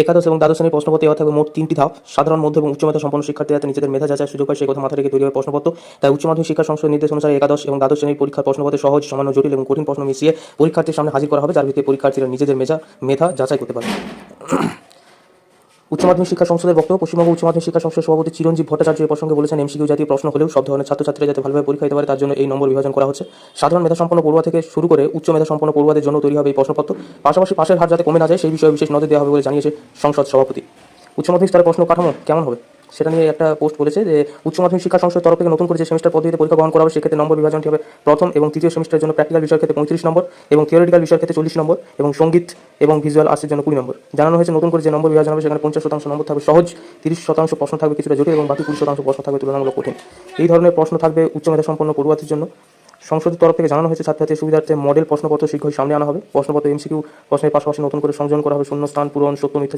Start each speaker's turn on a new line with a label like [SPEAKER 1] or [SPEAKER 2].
[SPEAKER 1] একাদশ এবং দ্বাদশ শ্রেণীর প্রশ্নপত্র এবার থাকবে মোট 3টি ধাপ। সাধারণ, মধ্য এবং উচ্চ মেধা সম্পন্ন শিক্ষার্থীরা যাতে নিজেদের মেধা যাচাইয়ের সুযোগ পায় সেই কথা মাথায় রেখে তৈরি হবে প্রশ্নপত্র। তাই উচ্চ মাধ্যমিক শিক্ষা সংসদের নির্দেশ অনুসারে একাদশ এবং দ্বাদশ শ্রেণীর পরীক্ষার প্রশ্নপত্রে সহজ, সামান্য জটিল এবং কঠিন প্রশ্ন মিশিয়ে পরীক্ষার্থীর সামনে হাজির করা হবে, যার ভিত্তিতে পরীক্ষার্থীরা নিজেদের মেধা যাচাই করতে পারবে। উচ্চ মাধ্যমিক শিক্ষা সংসদের বক্তব্য। পশ্চিমবঙ্গ উচ্চ মাধ্যমিক শিক্ষা সংসদের সভাপতি চিরঞ্জীব ভট্টাচার্য এই প্রসঙ্গে বলেছেন, এমসিকিউ জাতীয় প্রশ্ন হলেও সব ধরনের ছাত্রছাত্রীরা যাতে ভালোভাবে পরীক্ষা দিতে পারে তার জন্য এই নম্বর বিভাজন করা হচ্ছে। সাধারণ মেধা সম্পন্ন পড়ুয়া থেকে শুরু করে উচ্চ মেধা সম্পন্ন পড়ুয়াদের জন্য তৈরি হবে এই প্রশ্নপত্র। পাশাপাশি পাশের হার যাতে কমে না যায় সেই বিষয়ে বিশেষ নজর দেওয়া হবে বলে জানিয়েছে সংসদ সভাপতি। উচ্চ মাধ্যমিক স্তরের প্রশ্ন কাঠামো কেমন হবে সেটা নিয়ে একটা পোস্ট বলেছে যে উচ্চ মাধ্যমিক শিক্ষা সংসদের তরফ থেকে নতুন করে যে সেমিস্টার পদ্ধতিতে পরীক্ষা গ্রহণ করা হবে সেক্ষেত্রে নম্বর বিভাজনটি হবে প্রথম এবং তৃতীয় সেমিস্টারের জন্য প্র্যাকটিক্যাল বিষয়ের ক্ষেত্রে 35 নম্বর এবং থিওরিটিক্যাল বিষয়ের ক্ষেত্রে 40 নম্বর এবং সঙ্গীত এবং ভিজুয়াল আর্টসের জন্য 20 নম্বর। জানানো হয়েছে নতুন করে যে নম্বর বিভাজন হবে সেখানে 50% নম্বর থাকবে সহজ, 30% প্রশ্ন থাকবে কিছুটা জটিল এবং বাকি 20% প্রশ্ন থাকবে তুলনামূলক কঠিন। এই ধরনের প্রশ্ন থাকবে উচ্চ মেধা সম্পন্ন পড়ুয়াদের জন্য। সংসদের তরফ থেকে জানানো হয়েছে ছাত্রছাত্রীর সুবিধার্থে মডেল প্রশ্নপত্র শীঘ্রই সামনে আনা হবে। প্রশ্নপত্র এমসিকিউ প্রশ্নের পাশাপাশি নতুন করে সংযোজন করা হবে শূন্যস্থান পূরণ, সত্য মিথ্যা